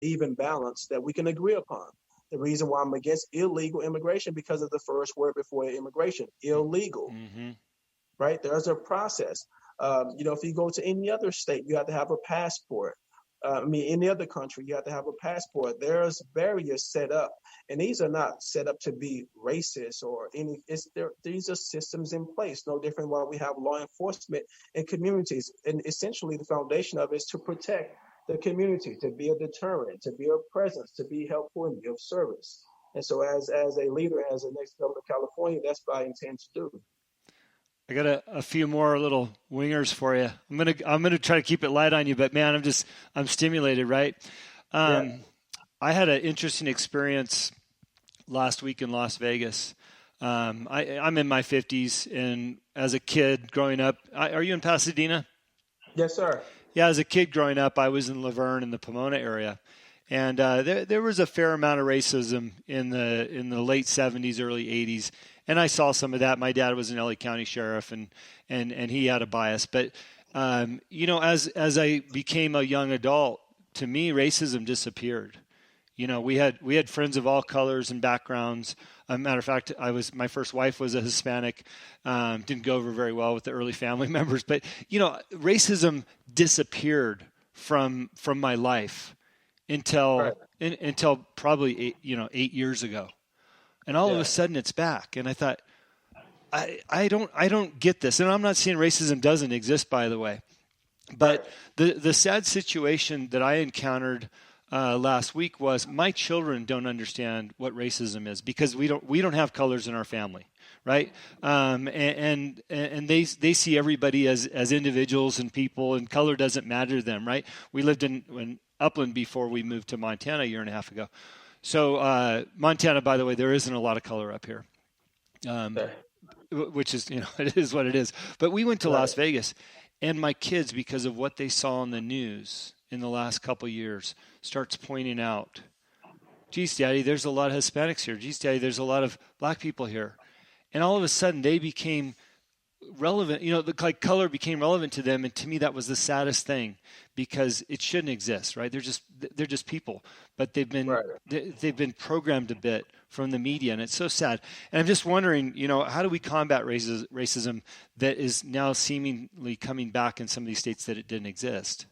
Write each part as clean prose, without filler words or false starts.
even balance that we can agree upon. The reason why I'm against illegal immigration because of the first word before immigration, illegal, Mm-hmm. right? There's a process. If you go to any other state, you have to have a passport. Any other country, you have to have a passport. There's barriers set up, and these are not set up to be racist or any. These are systems in place, no different than what we have law enforcement in communities. And essentially, the foundation of it is to protect the community, to be a deterrent, to be a presence, to be helpful and be of service. And so, as a leader, as the next governor of California, that's what I intend to do. I got a few more little wingers for you. I'm gonna try to keep it light on you, but man, I'm stimulated, right? Yeah. Um, I had an interesting experience last week in Las Vegas. I'm in my 50s, and as a kid growing up, are you in Pasadena? Yes, sir. Yeah, as a kid growing up, I was in Laverne in the Pomona area, and there was a fair amount of racism in the late 70s, early 80s, and I saw some of that. My dad was an LA County sheriff, and he had a bias. But as I became a young adult, to me, racism disappeared. We had friends of all colors and backgrounds. Matter of fact, my first wife was a Hispanic. Didn't go over very well with the early family members, but racism disappeared from my life Right. until probably 8 years ago, and all of a Yeah. sudden it's back. And I thought, I don't get this, and I'm not saying racism doesn't exist, by the way. Right. But the sad situation that I encountered last week was my children don't understand what racism is because we don't have colors in our family, right? And they see everybody as individuals and people, and color doesn't matter to them, right? We lived in Upland before we moved to Montana a year and a half ago. So Montana, by the way, there isn't a lot of color up here. Um, Okay. which is, it is what it is. But we went to Right. Las Vegas, and my kids, because of what they saw on the news in the last couple of years, starts pointing out, geez, Daddy, there's a lot of Hispanics here. Geez, Daddy, there's a lot of black people here. And all of a sudden, they became relevant. Like color became relevant to them, and to me, that was the saddest thing because it shouldn't exist, right? They're just people, but Right. they've been programmed a bit from the media, and it's so sad. And I'm just wondering, how do we combat racism that is now seemingly coming back in some of these states that it didn't exist?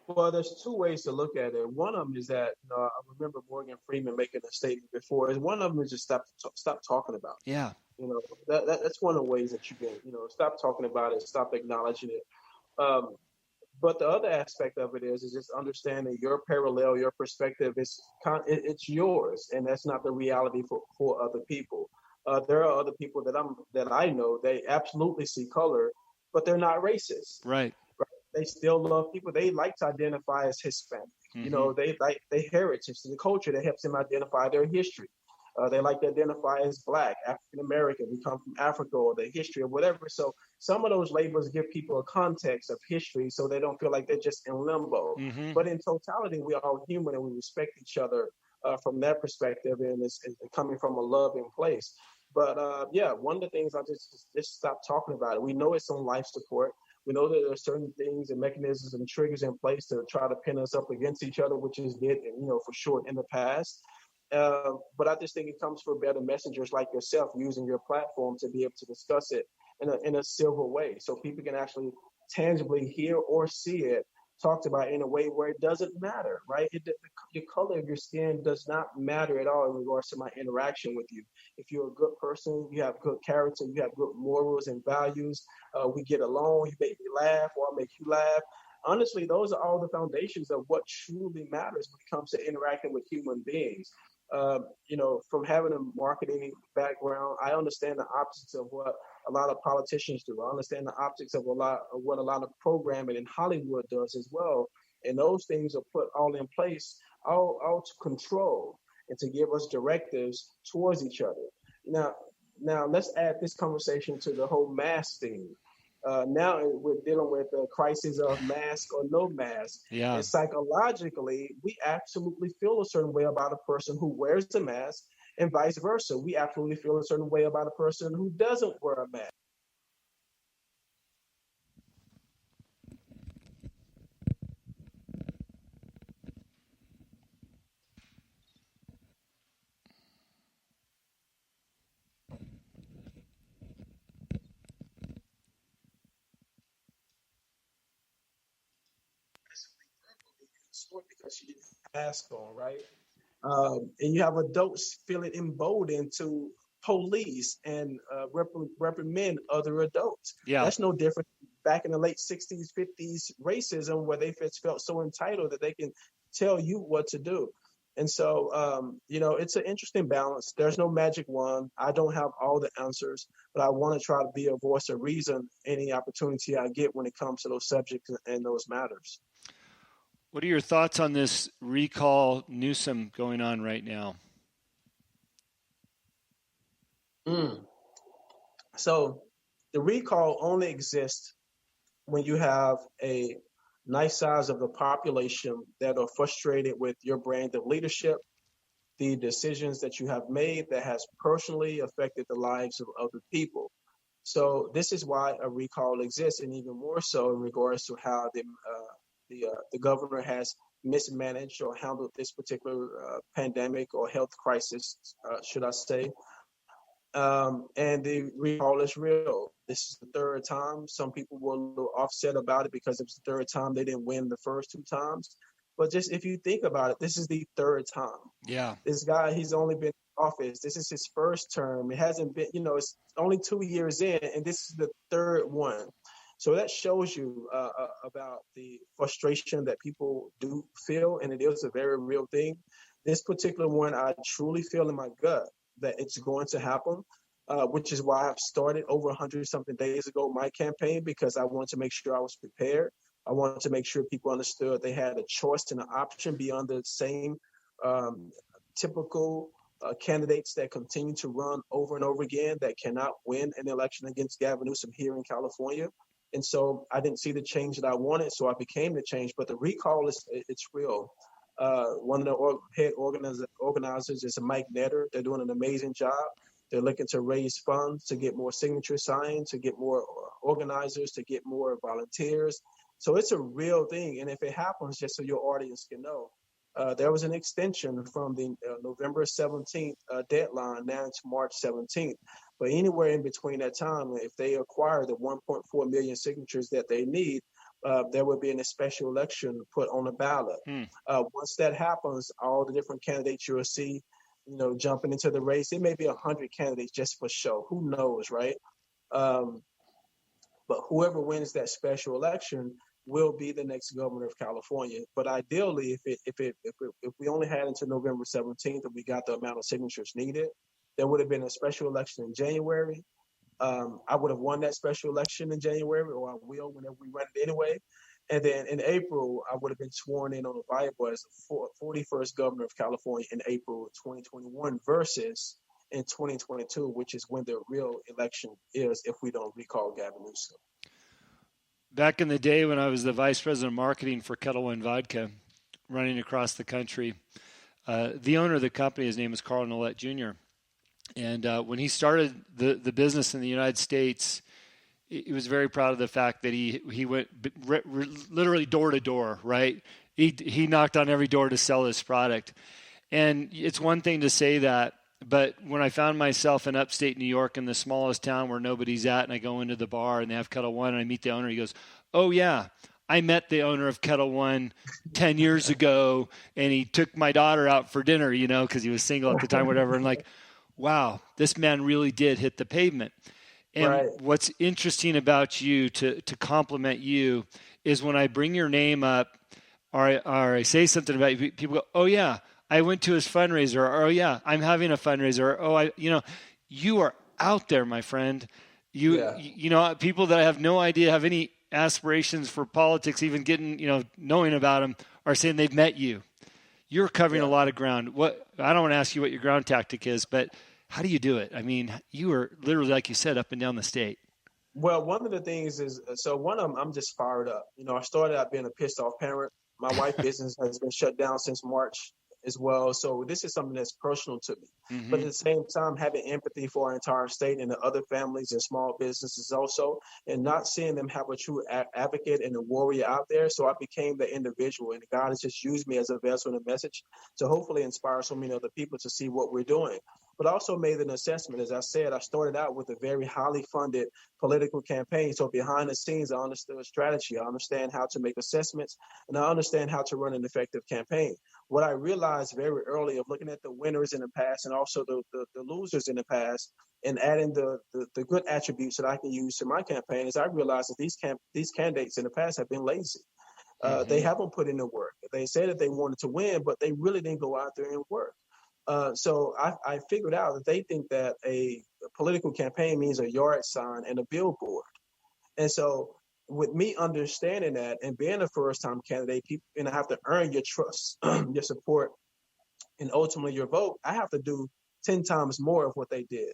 Well, there's two ways to look at it. One of them is that I remember Morgan Freeman making a statement before. And one of them is just stop talking about Yeah, it. That's one of the ways that you can stop talking about it, stop acknowledging it. Um, but the other aspect of it is just understanding your parallel, your perspective is it's yours, and that's not the reality for other people. There are other people that I know they absolutely see color, but they're not racist. right. They still love people. They like to identify as Hispanic. Mm-hmm. They like their heritage, the culture that helps them identify their history. They like to identify as Black, African American, we come from Africa, or the history or whatever. So some of those labels give people a context of history so they don't feel like they're just in limbo. Mm-hmm. But in totality, we are all human and we respect each other from that perspective, and it's coming from a loving place. But yeah, one of the things I just stop talking about it. We know it's on life support. We know that there are certain things and mechanisms and triggers in place to try to pin us up against each other, which is did, for sure in the past. But I just think it comes for better messengers like yourself using your platform to be able to discuss it in a civil way, so people can actually tangibly hear or see it talked about in a way where it doesn't matter, right? The color of your skin does not matter at all in regards to my interaction with you. If you're a good person, you have good character, you have good morals and values, we get along, you make me laugh, or I make you laugh. Honestly, those are all the foundations of what truly matters when it comes to interacting with human beings. From having a marketing background, I understand the opposites of what a lot of politicians do. I understand the optics of what a lot of programming in Hollywood does as well. And those things are put all in place, all to control and to give us directives towards each other. Now, now let's add this conversation to the whole mask thing. Now we're dealing with the crisis of mask or no mask. Yeah. And psychologically, we absolutely feel a certain way about a person who wears the mask, and vice versa. We absolutely feel a certain way about a person who doesn't wear a mask. sport because she didn't have a mask on, right? And you have adults feeling emboldened to police and reprimand other adults. Yeah. That's no different back in the late 60s, 50s racism, where they felt so entitled that they can tell you what to do. And so, it's an interesting balance. There's no magic wand. I don't have all the answers, but I want to try to be a voice of reason any opportunity I get when it comes to those subjects and those matters. What are your thoughts on this recall Newsom going on right now? So the recall only exists when you have a nice size of the population that are frustrated with your brand of leadership, the decisions that you have made that has personally affected the lives of other people. So this is why a recall exists, and even more so in regards to how the governor has mismanaged or handled this particular pandemic or health crisis, should I say. And the recall is real. This is the third time. Some people were a little offset about it because it was the third time they didn't win the first two times. But just if you think about it, this is the third time. Yeah. This guy, he's only been in office. This is his first term. It hasn't been, it's only 2 years in, and this is the third one. So that shows you about the frustration that people do feel, and it is a very real thing. This particular one, I truly feel in my gut that it's going to happen, which is why I've started over 100-something days ago my campaign, because I wanted to make sure I was prepared. I wanted to make sure people understood they had a choice and an option beyond the same typical candidates that continue to run over and over again that cannot win an election against Gavin Newsom here in California. And so I didn't see the change that I wanted, so I became the change. But the recall it's real. One of the head organizers is Mike Netter. They're doing an amazing job. They're looking to raise funds to get more signatures signed, to get more organizers, to get more volunteers. So it's a real thing. And if it happens, just so your audience can know, there was an extension from the November 17th deadline now to March 17th. But anywhere in between that time, if they acquire the 1.4 million signatures that they need, there will be a special election put on the ballot. Once that happens, all the different candidates you'll see, jumping into the race. It may be 100 candidates just for show. Who knows, right? But whoever wins that special election will be the next governor of California. But ideally, if we only had until November 17th and we got the amount of signatures needed, there would have been a special election in January. I would have won that special election in January, or I will whenever we run it anyway. And then in April, I would have been sworn in on the Bible as the 41st governor of California in April 2021 versus in 2022, which is when the real election is if we don't recall Gavin Newsom. Back in the day when I was the vice president of marketing for Ketel One Vodka, running across the country, the owner of the company, his name was Carl Nolet Jr., and when he started the business in the United States, he was very proud of the fact that he went literally door to door, right? He knocked on every door to sell his product. And it's one thing to say that, but when I found myself in upstate New York in the smallest town where nobody's at, and I go into the bar and they have Ketel One and I meet the owner, he goes, "Oh yeah, I met the owner of Ketel One 10 years ago, and he took my daughter out for dinner, because he was single at the time, whatever." And like, wow, this man really did hit the pavement. And right. What's interesting about you, to compliment you, is when I bring your name up or I say something about you, people go, "Oh yeah, I went to his fundraiser," or "Oh yeah, I'm having a fundraiser," or "Oh, you are out there, my friend." People that I have no idea have any aspirations for politics, even getting, knowing about them, are saying they've met you. You're covering a lot of ground. I don't want to ask you what your ground tactic is, but how do you do it? I mean, you are literally, like you said, up and down the state. Well, one of the things is, one of them, I'm just fired up. I started out being a pissed off parent. My wife's business has been shut down since March as well. So this is something that's personal to me. Mm-hmm. But at the same time, having empathy for our entire state and the other families and small businesses also, and not seeing them have a true advocate and a warrior out there. So I became the individual, and God has just used me as a vessel and a message to hopefully inspire so many other people to see what we're doing. But also made an assessment. As I said, I started out with a very highly funded political campaign. So behind the scenes, I understood strategy. I understand how to make assessments, and I understand how to run an effective campaign. What I realized very early of looking at the winners in the past and also the losers in the past, and adding the good attributes that I can use to my campaign, is I realized that these candidates in the past have been lazy. They haven't put in the work. They said that they wanted to win, but they really didn't go out there and work. So I figured out that they think that a political campaign means a yard sign and a billboard. And so with me understanding that and being a first-time candidate, people and I have to earn your trust, your support, and ultimately your vote. I have to do 10 times more of what they did,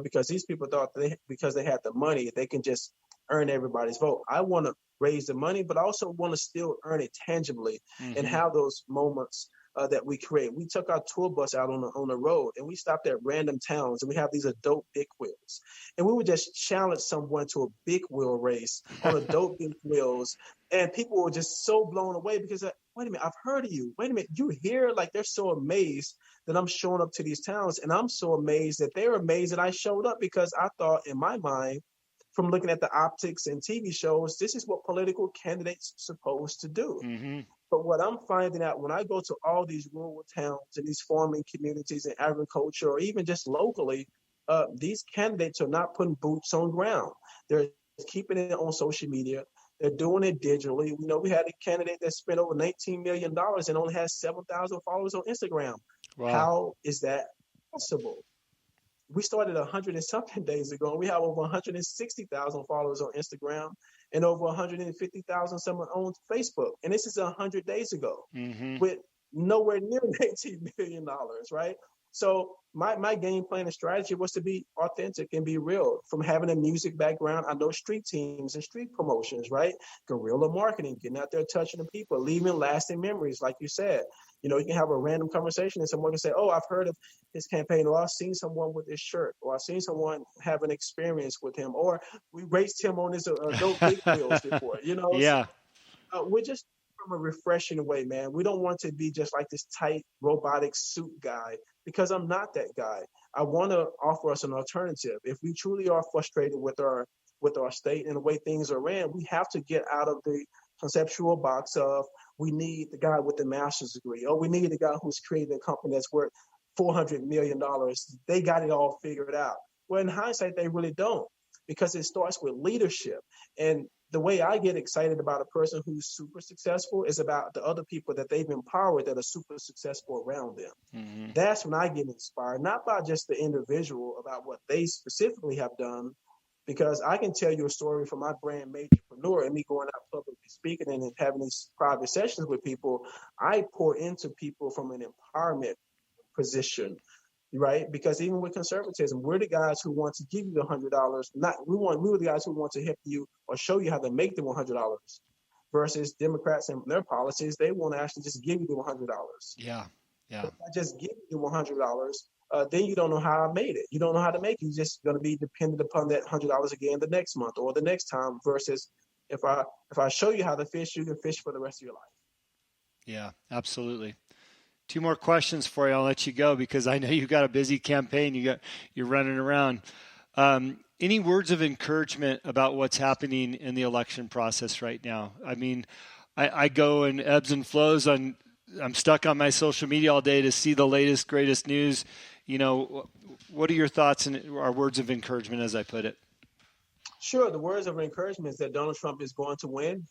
because these people thought because they had the money, they can just earn everybody's vote. I want to raise the money, but I also want to still earn it tangibly and have those moments that we create. We took our tour bus out on the road, and we stopped at random towns, and we have these adult big wheels, and we would just challenge someone to a big wheel race on adult big wheels, and people were just so blown away because, wait a minute, I've heard of you. Wait a minute, you here? Like, they're so amazed that I'm showing up to these towns, and I'm so amazed that they're amazed that I showed up, because I thought in my mind, from looking at the optics and TV shows, this is what political candidates are supposed to do. But what I'm finding out when I go to all these rural towns and these farming communities and agriculture, or even just locally, these candidates are not putting boots on ground. They're keeping it on social media. They're doing it digitally. We had a candidate that spent over $19 million and only has 7,000 followers on Instagram. Wow. How is that possible? We started 100 and something days ago, and we have over 160,000 followers on Instagram and over 150,000 someone on Facebook. And this is 100 days ago with nowhere near $19 million, right? So my game plan and strategy was to be authentic and be real. From having a music background, I know street teams and street promotions, right? Guerrilla marketing, getting out there, touching the people, leaving lasting memories, like you said. You can have a random conversation and someone can say, oh, I've heard of his campaign, or I've seen someone with his shirt, or I've seen someone have an experience with him, or we raced him on his adult big wheels before, Yeah. So, we're just from a refreshing way, man. We don't want to be just like this tight robotic suit guy, because I'm not that guy. I want to offer us an alternative. If we truly are frustrated with our state and the way things are ran, we have to get out of the conceptual box of, we need the guy with the master's degree, or we need the guy who's created a company that's worth $400 million. They got it all figured out. Well, in hindsight, they really don't, because it starts with leadership. And the way I get excited about a person who's super successful is about the other people that they've empowered that are super successful around them. That's when I get inspired, not by just the individual about what they specifically have done, because I can tell you a story from my brand Majorpreneur and me going out publicly speaking and having these private sessions with people. I pour into people from an empowerment position, right? Because even with conservatism, we're the guys who want to give you the $100. We were the guys who want to help you or show you how to make the $100. Versus Democrats and their policies, they want to actually just give you the $100. Yeah. If I just give you the $100, then you don't know how I made it. You don't know how to make it. You're just going to be dependent upon that $100 again the next month or the next time. Versus if I show you how to fish, you can fish for the rest of your life. Yeah, absolutely. 2 more questions for you. I'll let you go because I know you've got a busy campaign. You're running around. Any words of encouragement about what's happening in the election process right now? I mean, I go in ebbs and flows. I'm stuck on my social media all day to see the latest, greatest news. What are your thoughts and our words of encouragement, as I put it? Sure. The words of encouragement is that Donald Trump is going to win.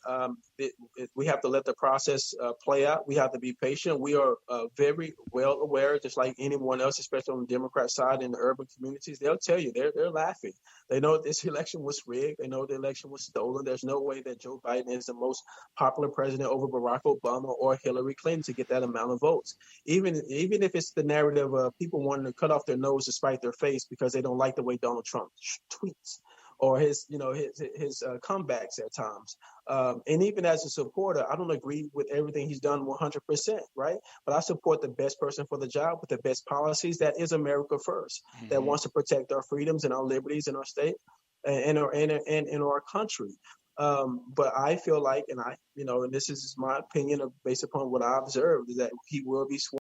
We have to let the process play out. We have to be patient. We are very well aware, just like anyone else, especially on the Democrat side in the urban communities. They'll tell you they're laughing. They know this election was rigged. They know the election was stolen. There's no way that Joe Biden is the most popular president over Barack Obama or Hillary Clinton to get that amount of votes. Even if it's the narrative of people wanting to cut off their nose to spite their face because they don't like the way Donald Trump tweets. or his comebacks at times. And even as a supporter, I don't agree with everything he's done 100%, right? But I support the best person for the job with the best policies. That is America first, that wants to protect our freedoms and our liberties in our state and in our country. But I feel like, and this is my opinion based upon what I observed, is that he will be sworn